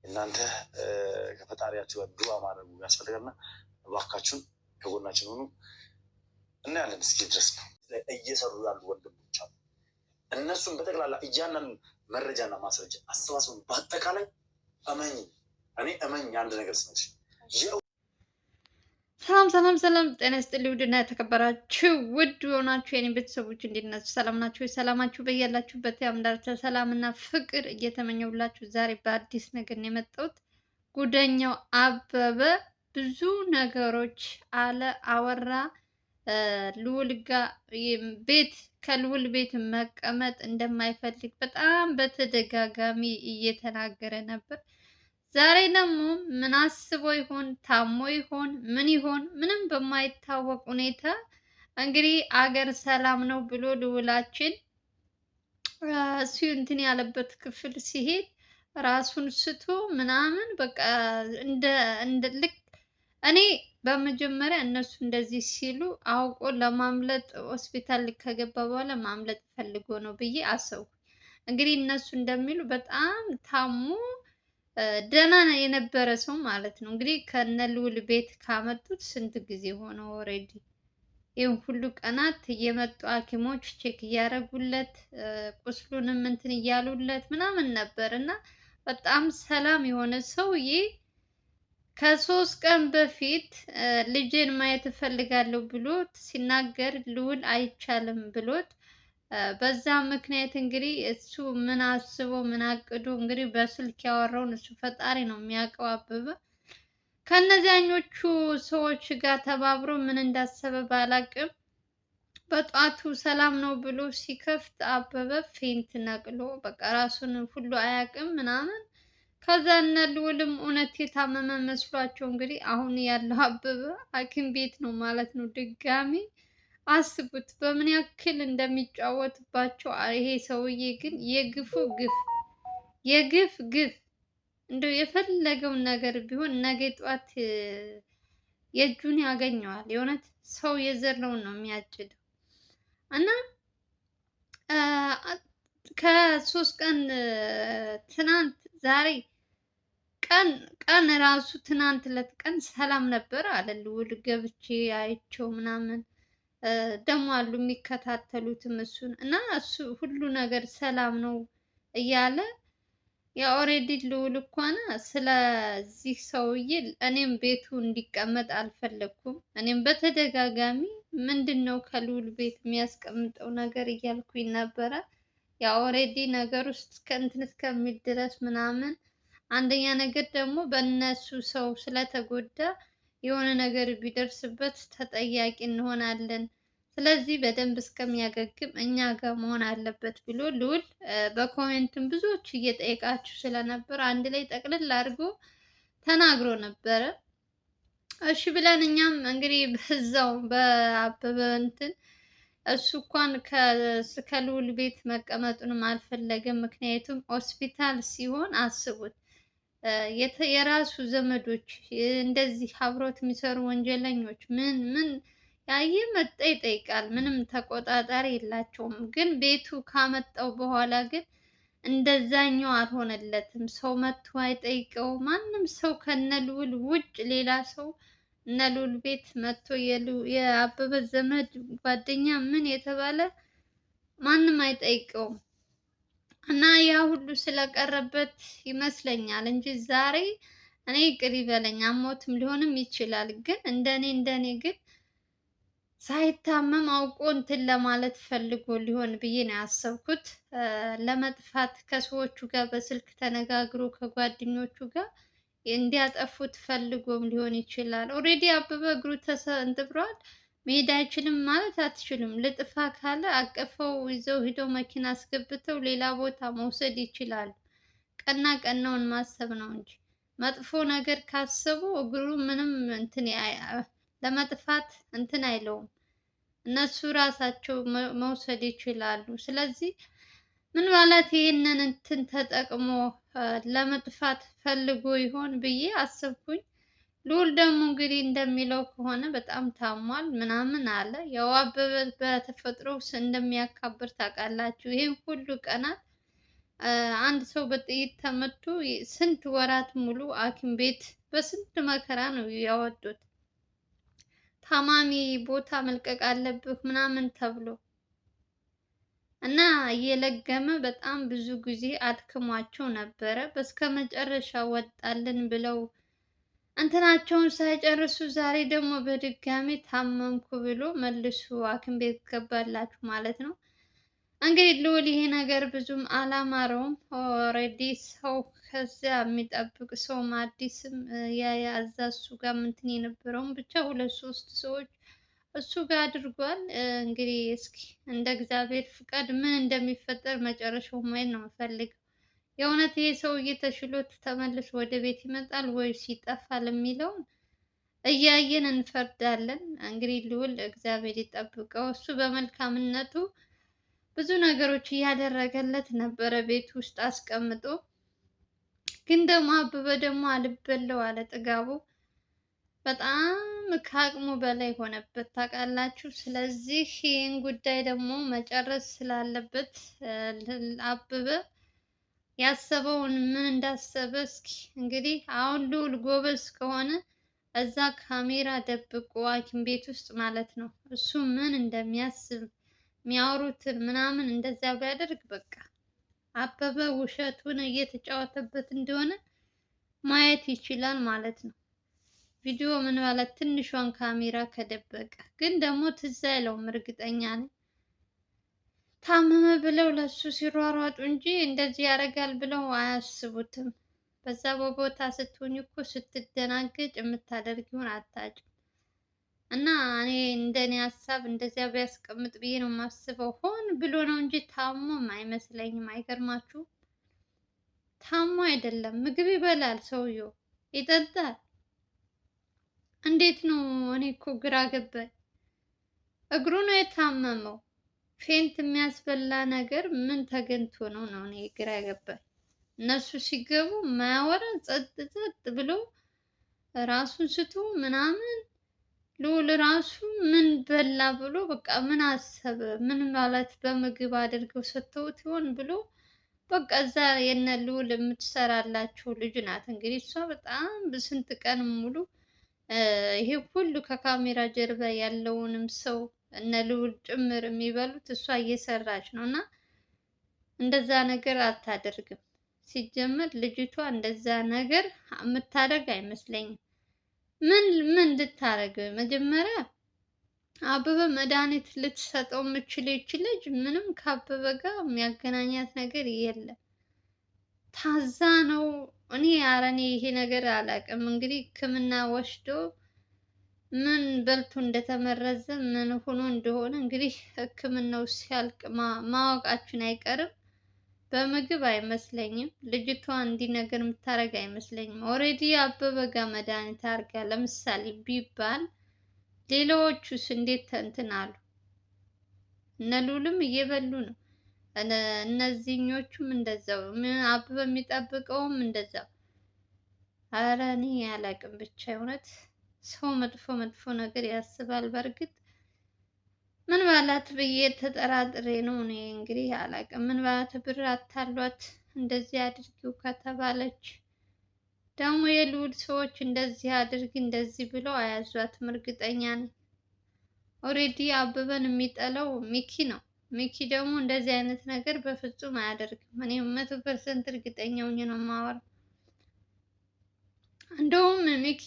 እናንተ ከፈጣሪያችሁ ጋር ዱዓ ማድረጉ ያስፈልጋልና እባካችሁን ከጎናችን ሆኑ። እናያለን እስኪ ድረስ ነው እየሰሩ ያሉ ወንድሞች አሉ። እነሱም በጠቅላላ እያንዳንዱ መረጃና ማስረጃ አሰባስበን በአጠቃላይ እኔ እመኝ አንድ ነገር ስነች ሰላም ጤና ይስጥልኝ። ውድና የተከበራችሁ ውድ የሆናችሁ የኔ ቤተሰቦች እንዴት ናችሁ? ሰላም ናችሁ? ሰላማችሁ በያላችሁበት ያምዳርተ ሰላምና ፍቅር እየተመኘሁላችሁ ዛሬ በአዲስ ነገር ነው የመጣሁት። ጉደኛው አበበ ብዙ ነገሮች አወራ። ልዑል ጋር ከልዑል ቤት መቀመጥ እንደማይፈልግ በጣም በተደጋጋሚ እየተናገረ ነበር። ዛሬ ደግሞ ምን አስቦ ይሆን ታሞ ይሆን ምን ይሆን ምንም በማይታወቅ ሁኔታ እንግዲህ አገር ሰላም ነው ብሎ ልዑላችን እሱ እንትን ያለበት ክፍል ሲሄድ ራሱን ስቶ ምናምን በቃ እንደ ልክ እኔ በመጀመሪያ እነሱ እንደዚህ ሲሉ አውቆ ለማምለጥ ሆስፒታል ከገባ በኋላ ማምለጥ ፈልጎ ነው ብዬ አሰብኩ። እንግዲህ እነሱ እንደሚሉ በጣም ታሞ ደህና የነበረ ሰው ማለት ነው። እንግዲህ ከነ ልዑል ቤት ካመጡት ስንት ጊዜ ሆነው ኦልሬዲ ይህን ሁሉ ቀናት እየመጡ ሐኪሞች ቼክ እያደረጉለት ቁስሉንም እንትን እያሉለት ምናምን ነበር እና በጣም ሰላም የሆነ ሰውዬ ከ3 ቀን በፊት ልጄን ማየት እፈልጋለሁ ብሎት ሲናገር ልዑል አይቻልም ብሎት በዛ ምክንያት እንግዲህ እሱ ምን አስቦ ምን አቅዶ እንግዲህ በስልክ ያወራውን እሱ ፈጣሪ ነው የሚያውቀው። አበበ ከነዚያኞቹ ሰዎች ጋር ተባብሮ ምን እንዳሰበ ባላቅም በጧቱ ሰላም ነው ብሎ ሲከፍት አበበ ፌንት ነቅሎ በቃ ራሱን ሁሉ አያውቅም ምናምን። ከዛ እነ ልዑልም እውነት የታመመ መስሏቸው እንግዲህ አሁን ያለው አበበ ሐኪም ቤት ነው ማለት ነው ድጋሚ። አስቡት በምን ያክል እንደሚጫወትባቸው። ይሄ ሰውዬ ግን የግፉ ግፍ እንደው የፈለገውን ነገር ቢሆን ነገ ጧት የእጁን ያገኘዋል። የእውነት ሰው የዘራውን ነው የሚያጭደው። እና ከ3 ቀን ትናንት ዛሬ ቀን ራሱ ትናንት ዕለት ቀን ሰላም ነበር አለ ልዑል ገብቼ አይቼው ምናምን ደግሞ አሉ የሚከታተሉትም እሱን እና እሱ ሁሉ ነገር ሰላም ነው እያለ ያ ኦልሬዲ ልዑል እንኳን ስለዚህ ሰውዬ እኔም ቤቱ እንዲቀመጥ አልፈለኩም። እኔም በተደጋጋሚ ምንድን ነው ከልዑል ቤት የሚያስቀምጠው ነገር እያልኩኝ ነበረ። ያ ኦልሬዲ ነገር ውስጥ ከእንትን እስከሚል ድረስ ምናምን አንደኛ ነገር ደግሞ በእነሱ ሰው ስለተጎዳ የሆነ ነገር ቢደርስበት ተጠያቂ እንሆናለን። ስለዚህ በደንብ እስከሚያገግም እኛ ጋር መሆን አለበት ብሎ ልዑል በኮሜንትም ብዙዎች እየጠየቃችሁ ስለነበር አንድ ላይ ጠቅልል አድርጎ ተናግሮ ነበረ። እሺ ብለን እኛም እንግዲህ በዛው በአበበ እንትን እሱ እንኳን ከልዑል ቤት መቀመጡንም አልፈለገም። ምክንያቱም ሆስፒታል ሲሆን አስቡት የራሱ ዘመዶች እንደዚህ አብሮት የሚሰሩ ወንጀለኞች ምን ያየ መጣ ይጠይቃል። ምንም ተቆጣጣሪ የላቸውም። ግን ቤቱ ካመጣው በኋላ ግን እንደዛኛው አልሆነለትም። ሰው መጥቶ አይጠይቀው። ማንም ሰው ከነ ልዑል ውጭ ሌላ ሰው እነ ልዑል ቤት መጥቶ የአበበ ዘመድ ጓደኛ ምን የተባለ ማንም አይጠይቀውም። እና ያ ሁሉ ስለቀረበት ይመስለኛል እንጂ ዛሬ እኔ ይቅር ይበለኝ አሞትም ሊሆንም ይችላል። ግን እንደኔ ግን ሳይታመም አውቆ እንትን ለማለት ፈልጎ ሊሆን ብዬ ነው ያሰብኩት። ለመጥፋት ከሰዎቹ ጋር በስልክ ተነጋግሮ ከጓደኞቹ ጋር እንዲያጠፉት ፈልጎም ሊሆን ይችላል። ኦልሬዲ አበበ እግሩ ተሰንጥሯል። መሄድ አይችልም ማለት አትችልም። ልጥፋ ካለ አቅፈው ይዘው ሂደው መኪና አስገብተው ሌላ ቦታ መውሰድ ይችላሉ። ቀናውን ማሰብ ነው እንጂ መጥፎ ነገር ካሰቡ እግሩ ምንም እንትን ለመጥፋት እንትን አይለውም። እነሱ ራሳቸው መውሰድ ይችላሉ። ስለዚህ ምን ማለት ይሄንን እንትን ተጠቅሞ ለመጥፋት ፈልጎ ይሆን ብዬ አስብኩኝ። ልዑል ደግሞ እንግዲህ እንደሚለው ከሆነ በጣም ታሟል ምናምን አለ። ያው አበበ በተፈጥሮ እንደሚያካብር ታውቃላችሁ። ይሄን ሁሉ ቀናት አንድ ሰው በጥይት ተመቶ ስንት ወራት ሙሉ ሐኪም ቤት በስንት መከራ ነው ያወጡት። ታማሚ ቦታ መልቀቅ አለብህ ምናምን ተብሎ እና እየለገመ በጣም ብዙ ጊዜ አድክሟቸው ነበረ። በስከመጨረሻ ወጣልን ብለው እንትናቸውን ሳይጨርሱ ዛሬ ደግሞ በድጋሚ ታመምኩ ብሎ መልሶ ሐኪም ቤት ገባላችሁ ማለት ነው። እንግዲህ ልዑል ይሄ ነገር ብዙም አላማረውም። ኦልሬዲ ሰው ከዚያ የሚጠብቅ ሰውም አዲስም ያዛ እሱ ጋር ምንትን የነበረውም ብቻ ሁለት ሶስት ሰዎች እሱ ጋር አድርጓል። እንግዲህ እስኪ እንደ እግዚአብሔር ፍቃድ ምን እንደሚፈጠር መጨረሻው ማየት ነው የምፈልገው። የእውነት ይሄ ሰውዬ ተሽሎት ተመልሶ ወደ ቤት ይመጣል ወይስ ይጠፋል የሚለውን እያየን እንፈርዳለን። እንግዲህ ልዑል እግዚአብሔር ይጠብቀው። እሱ በመልካምነቱ ብዙ ነገሮች እያደረገለት ነበረ ቤት ውስጥ አስቀምጦ። ግን ደግሞ አበበ ደግሞ አልበለው አለ ጥጋቡ። በጣም ከአቅሙ በላይ ሆነበት ታውቃላችሁ። ስለዚህ ይህን ጉዳይ ደግሞ መጨረስ ስላለበት አበበ ያሰበውን ምን እንዳሰበ እስኪ እንግዲህ አሁን ልዑል ጎበዝ ከሆነ እዛ ካሜራ ደብቆ ሐኪም ቤት ውስጥ ማለት ነው እሱ ምን እንደሚያስብ የሚያወሩትን ምናምን እንደዚያ ቢያደርግ በቃ አበበ ውሸቱን እየተጫወተበት እንደሆነ ማየት ይችላል ማለት ነው። ቪዲዮ ምን ማለት ትንሿን ካሜራ ከደበቀ ግን ደግሞ ትዝ አይለውም እርግጠኛ ነኝ። ታመመ ብለው ለሱ ሲሯሯጡ እንጂ እንደዚህ ያደርጋል ብለው አያስቡትም። በዛ በቦታ ስትሆኝ እኮ ስትደናገጭ የምታደርጊውን አታጭም። እና እኔ እንደኔ ሀሳብ እንደዚያ ቢያስቀምጥ ብዬ ነው የማስበው። ሆን ብሎ ነው እንጂ ታሞም አይመስለኝም። አይገርማችሁ? ታሞ አይደለም፣ ምግብ ይበላል ሰውየው፣ ይጠጣል። እንዴት ነው? እኔ እኮ ግራ ገባኝ። እግሩ ነው የታመመው። ፌንት የሚያስበላ ነገር ምን ተገኝቶ ነው እኔ ግራ ገባኝ። እነሱ ሲገቡ ማያወራ ጸጥ ጸጥ ብሎ ራሱን ስቶ ምናምን ልዑል ራሱ ምን በላ ብሎ በቃ ምን አሰበ? ምን ማለት በምግብ አድርገው ሰጥተውት ይሆን ብሎ በቃ እዛ የነ ልዑል የምትሰራላቸው ልጅ ናት። እንግዲህ እሷ በጣም ስንት ቀን ሙሉ ይሄ ሁሉ ከካሜራ ጀርባ ያለውንም ሰው እነ ልዑል ጭምር የሚበሉት እሷ እየሰራች ነው። እና እንደዛ ነገር አታደርግም። ሲጀመር ልጅቷ እንደዛ ነገር የምታደርግ አይመስለኝም። ምን ልታደርግ መጀመሪያ አበበ መድኃኒት ልትሰጠው የምችል ልጅ ምንም ከአበበ ጋር የሚያገናኛት ነገር የለም። ታዛ ነው። እኔ ይሄ ነገር አላውቅም። እንግዲህ ሕክምና ወስዶ ምን በልቶ እንደተመረዘ ምን ሆኖ እንደሆነ እንግዲህ ሕክምናው ሲያልቅ ማወቃችን አይቀርም። በምግብ አይመስለኝም። ልጅቷ እንዲህ ነገር የምታደርግ አይመስለኝም። ኦልሬዲ አበበ ጋር መድኃኒት አድርጋ ለምሳሌ ቢባል ሌላዎቹስ እንዴት እንትን አሉ? እነ ልዑልም እየበሉ ነው። እነዚህኞቹም እንደዛው፣ አበበ የሚጠብቀውም እንደዛው። ኧረ እኔ አላውቅም። ብቻ እውነት ሰው መጥፎ ነገር ያስባል። በእርግጥ ምን ባላት ብዬ ተጠራጥሬ ነው እኔ እንግዲህ አላውቅም። ምን ባላት ብር አታሏት እንደዚህ አድርጊው ከተባለች ደግሞ የልዑል ሰዎች እንደዚህ አድርጊ እንደዚህ ብለው አያዟትም። እርግጠኛ ነኝ። ኦልሬዲ አበበን የሚጠላው ሚኪ ነው። ሚኪ ደግሞ እንደዚህ አይነት ነገር በፍጹም አያደርግም። እኔ 100% እርግጠኛ ሆኜ ነው የማወራው። እንደውም ሚኪ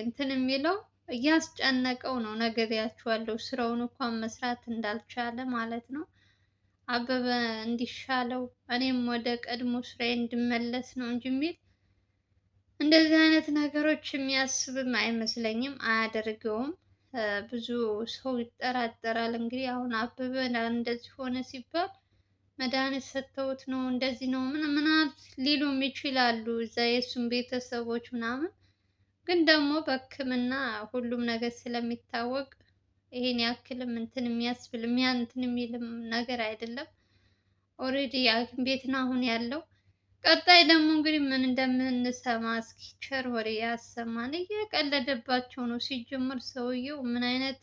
እንትን የሚለው እያስጨነቀው ነው ነግሬያችኋለሁ። ስራውን እንኳን መስራት እንዳልቻለ ማለት ነው። አበበ እንዲሻለው እኔም ወደ ቀድሞ ስራዬ እንድመለስ ነው እንጂ የሚል እንደዚህ አይነት ነገሮች የሚያስብም አይመስለኝም። አያደርገውም። ብዙ ሰው ይጠራጠራል። እንግዲህ አሁን አበበ እንደዚህ ሆነ ሲባል መድኃኒት ሰጥተውት ነው እንደዚህ ነው ምን ሊሉም ይችላሉ፣ እዛ የእሱም ቤተሰቦች ምናምን። ግን ደግሞ በሕክምና ሁሉም ነገር ስለሚታወቅ ይሄን ያክልም እንትን የሚያስብል እንትን የሚልም ነገር አይደለም። ኦልሬዲ ሐኪም ቤት ነው አሁን ያለው። ቀጣይ ደግሞ እንግዲህ ምን እንደምንሰማ እስኪ ቸር ወሬ ያሰማን። እየቀለደባቸው ነው ሲጀምር። ሰውየው ምን አይነት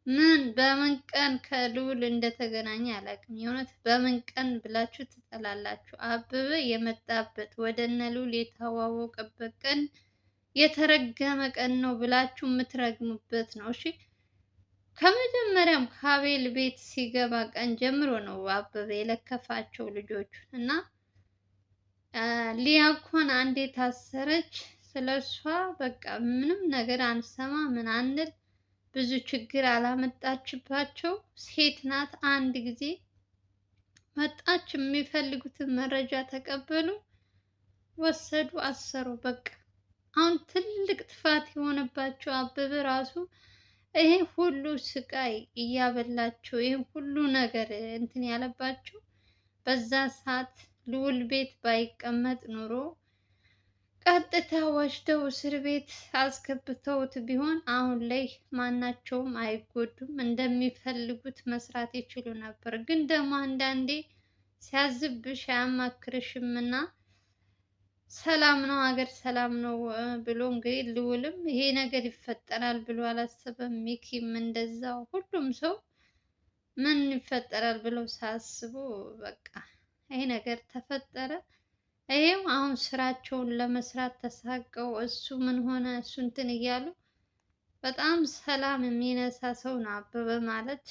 ምን በምን ቀን ከልዑል እንደተገናኘ አላውቅም። የእውነት በምን ቀን ብላችሁ ትጠላላችሁ? አበበ የመጣበት ወደ እነ ልዑል የተዋወቀበት ቀን የተረገመ ቀን ነው ብላችሁ የምትረግሙበት ነው። እሺ ከመጀመሪያም ከአቤል ቤት ሲገባ ቀን ጀምሮ ነው አበበ የለከፋቸው ልጆቹን እና ሊያ እንኳን አንዴ ታሰረች። ስለሷ በቃ ምንም ነገር አንሰማ ምን አንል ብዙ ችግር አላመጣችባቸው። ሴት ናት። አንድ ጊዜ መጣች፣ የሚፈልጉትን መረጃ ተቀበሉ፣ ወሰዱ፣ አሰሩ። በቃ አሁን ትልቅ ጥፋት የሆነባቸው አበበ ራሱ ይሄ ሁሉ ስቃይ እያበላቸው ይሄ ሁሉ ነገር እንትን ያለባቸው በዛ ሰዓት ልዑል ቤት ባይቀመጥ ኑሮ ቀጥታ ወስደው እስር ቤት አስገብተውት ቢሆን አሁን ላይ ማናቸውም አይጎዱም፣ እንደሚፈልጉት መስራት ይችሉ ነበር። ግን ደግሞ አንዳንዴ ሲያዝብሽ አያማክርሽም እና ሰላም ነው ሀገር ሰላም ነው ብሎ እንግዲህ ልዑልም ይሄ ነገር ይፈጠራል ብሎ አላሰበም። ሚኪም እንደዛው ሁሉም ሰው ምን ይፈጠራል ብለው ሳያስቡ በቃ ይሄ ነገር ተፈጠረ። ይሄው አሁን ስራቸውን ለመስራት ተሳቀው እሱ ምን ሆነ እሱ እንትን እያሉ በጣም ሰላም የሚነሳ ሰው ነው አበበ ማለት።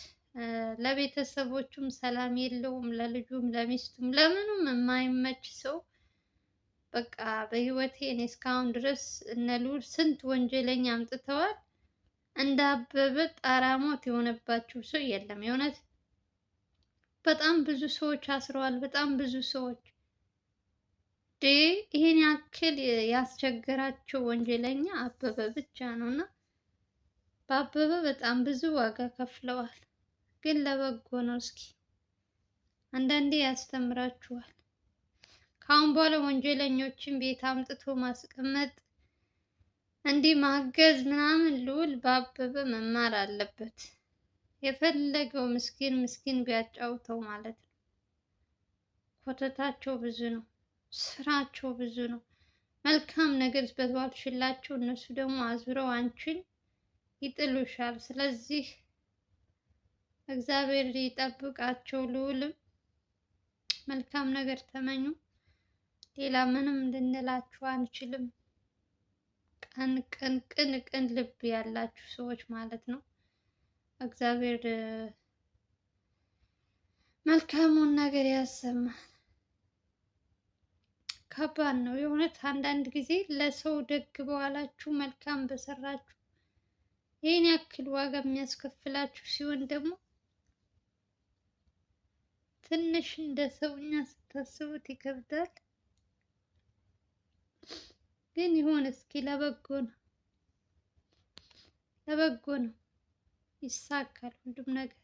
ለቤተሰቦቹም ሰላም የለውም፣ ለልጁም ለሚስቱም ለምኑም የማይመች ሰው። በቃ በህይወቴ እኔ እስካሁን ድረስ እነ ልዑል ስንት ወንጀለኛ አምጥተዋል፣ እንደ አበበ ጣራሞት የሆነባቸው ሰው የለም። የእውነት በጣም ብዙ ሰዎች አስረዋል። በጣም ብዙ ሰዎች ይሄን ያክል ያስቸገራቸው ወንጀለኛ አበበ ብቻ ነው እና በአበበ በጣም ብዙ ዋጋ ከፍለዋል። ግን ለበጎ ነው። እስኪ አንዳንዴ ያስተምራችኋል። ከአሁን በኋላ ወንጀለኞችን ቤት አምጥቶ ማስቀመጥ እንዲህ ማገዝ ምናምን ልዑል በአበበ መማር አለበት። የፈለገው ምስኪን ምስኪን ቢያጫውተው ማለት ነው። ኮተታቸው ብዙ ነው። ስራቸው ብዙ ነው። መልካም ነገር በተባልሽላቸው እነሱ ደግሞ አዙረው አንቺን ይጥሉሻል። ስለዚህ እግዚአብሔር ይጠብቃቸው። ልዑልም መልካም ነገር ተመኙ። ሌላ ምንም ልንላችሁ አንችልም። ቅን ልብ ያላችሁ ሰዎች ማለት ነው። እግዚአብሔር መልካሙን ነገር ያሰማል። ከባድ ነው የእውነት። አንዳንድ ጊዜ ለሰው ደግ በዋላችሁ መልካም በሰራችሁ ይህን ያክል ዋጋ የሚያስከፍላችሁ ሲሆን ደግሞ ትንሽ እንደ ሰውኛ ስታስቡት ይከብዳል። ግን ይሁን እስኪ ለበጎ ነው፣ ለበጎ ነው። ይሳካል ሁሉም ነገር።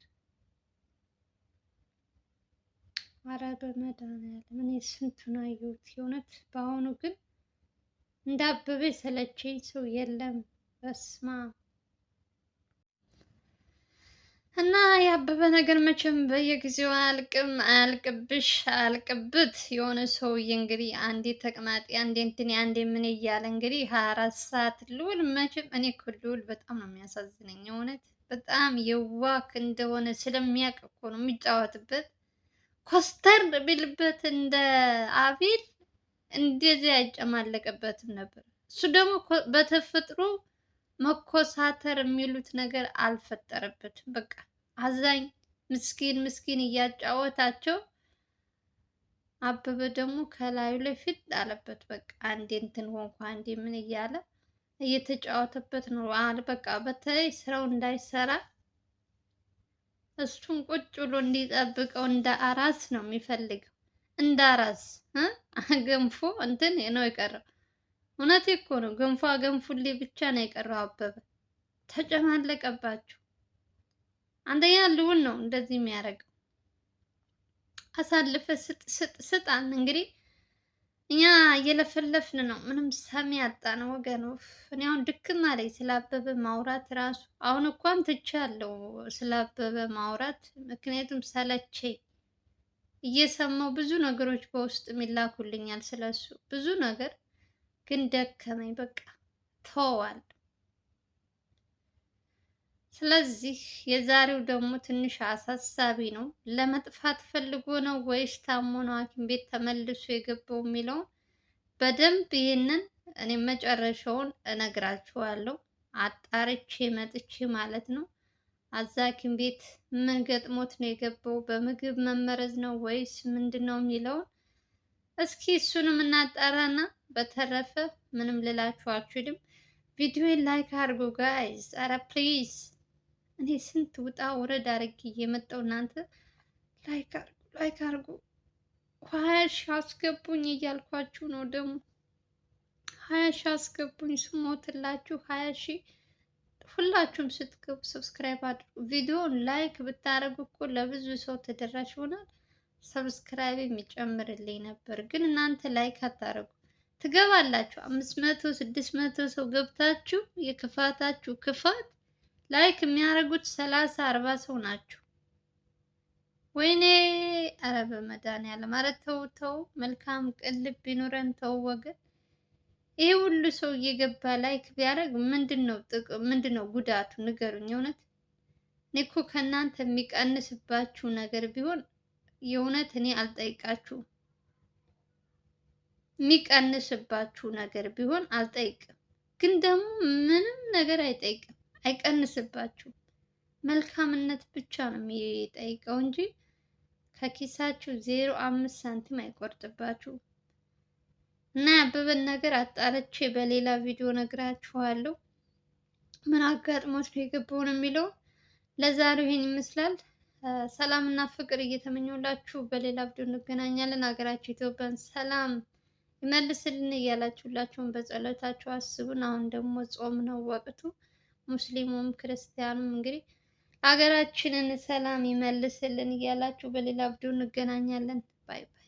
አረ በመድኃኒዓለም እኔ ስንቱን አየሁት የእውነት። በአሁኑ ግን እንደ አበበ የሰለቸኝ ሰው የለም። በስማ እና የአበበ ነገር መቼም በየጊዜው አያልቅም። አያልቅብሽ አያልቅብት። የሆነ ሰውዬ እንግዲህ አንዴ ተቅማጤ አንዴ እንትን አንዴ ምን እያለ እንግዲህ 24 ሰዓት ልዑል መቼም እኔ እኮ ልዑል በጣም ነው የሚያሳዝነኝ እውነት። በጣም የዋህ እንደሆነ ስለሚያውቅ እኮ ነው የሚጫወትበት። ኮስተር ቢልበት እንደ አቤል እንደዚህ አይጨማለቅበትም ነበር። እሱ ደግሞ በተፈጥሮ መኮሳተር የሚሉት ነገር አልፈጠረበትም። በቃ አዛኝ ምስኪን ምስኪን እያጫወታቸው፣ አበበ ደግሞ ከላዩ ላይ ፊት አለበት። በቃ አንዴ እንትን ሆንኩ አንዴ ምን እያለ እየተጫወተበት ነው። በቃ በተለይ ስራው እንዳይሰራ እሱን ቁጭ ብሎ እንዲጠብቀው እንደ አራስ ነው የሚፈልገው። እንደ አራስ ገንፎ እንትን ነው የቀረው። እውነቴ እኮ ነው። ገንፎ ገንፉልኝ ብቻ ነው የቀረው። አበበ ተጨማለቀባቸው። አንደኛ ልዑል ነው እንደዚህ የሚያደርገው። አሳልፈ ስጥ ስጥ ስጣን። እንግዲህ እኛ እየለፈለፍን ነው፣ ምንም ሰሚ ያጣን ወገን። እኔ አሁን ድክም አለኝ ስለ አበበ ማውራት ራሱ። አሁን እንኳን ትቻለሁ ስለ አበበ ማውራት፣ ምክንያቱም ሰለቸኝ። እየሰማሁ ብዙ ነገሮች በውስጥ የሚላኩልኛል ስለሱ ብዙ ነገር፣ ግን ደከመኝ። በቃ ተወዋል። ስለዚህ የዛሬው ደግሞ ትንሽ አሳሳቢ ነው። ለመጥፋት ፈልጎ ነው ወይስ ታሞ ነው ሐኪም ቤት ተመልሶ የገባው የሚለውን በደንብ ይህንን እኔ መጨረሻውን እነግራችኋለሁ። አጣርቼ መጥቼ ማለት ነው። አዛ ሐኪም ቤት ምን ገጥሞት ነው የገባው? በምግብ መመረዝ ነው ወይስ ምንድን ነው የሚለውን እስኪ እሱንም እናጣራና በተረፈ ምንም ልላችሁ አልችልም። ቪዲዮን ላይክ አድርጉ ጋይዝ። አረ ፕሊዝ እኔ ስንት ውጣ ውረድ አድርጌ እየመጣሁ እናንተ ላይክ አድርጉ ላይክ አድርጉ። 20 ሺህ አስገቡኝ እያልኳችሁ ነው። ደግሞ 20 ሺህ አስገቡኝ ስሞትላችሁ 20 ሺህ ሁላችሁም ስትገቡ ሰብስክራይብ አድርጉ። ቪዲዮን ላይክ ብታደርጉ እኮ ለብዙ ሰው ተደራሽ ይሆናል። ሰብስክራይብ የሚጨምርልኝ ነበር፣ ግን እናንተ ላይክ አታደርጉ። ትገባላችሁ 500 600 ሰው ገብታችሁ የክፋታችሁ ክፋት ላይክ የሚያደርጉት 30 40 ሰው ናቸው። ወይኔ ኧረ በመድኃኒዓለም ኧረ ተው ተው፣ መልካም ቅልብ ቢኖረን ተው ወገን። ይሄ ሁሉ ሰው እየገባ ላይክ ቢያደርግ ምንድነው ጥቅም? ምንድነው ጉዳቱ? ንገሩኝ። እውነት እኔ እኮ ከእናንተ የሚቀንስባችሁ ነገር ቢሆን የእውነት እኔ አልጠይቃችሁም። የሚቀንስባችሁ ነገር ቢሆን አልጠይቅም። ግን ደግሞ ምንም ነገር አይጠይቅም፣ አይቀንስባችሁም። መልካምነት ብቻ ነው የሚጠይቀው እንጂ ከኪሳችሁ 0.5 ሳንቲም አይቆርጥባችሁም። እና ያበበን ነገር አጣርቼ በሌላ ቪዲዮ ነግራችኋለሁ። ምን አጋጥሞት ነው የገባውን የሚለው። ለዛሬው ይሄን ይመስላል። ሰላም እና ፍቅር እየተመኘሁላችሁ በሌላ ቪዲዮ እንገናኛለን። ሀገራችሁ ኢትዮጵያን ሰላም ይመልስልን እያላችሁላችሁን በጸሎታችሁ አስቡን። አሁን ደግሞ ጾም ነው ወቅቱ። ሙስሊሙም ክርስቲያኑም እንግዲህ ሀገራችንን ሰላም ይመልስልን እያላችሁ በሌላ ቪዲዮ እንገናኛለን። ባይ ባይ።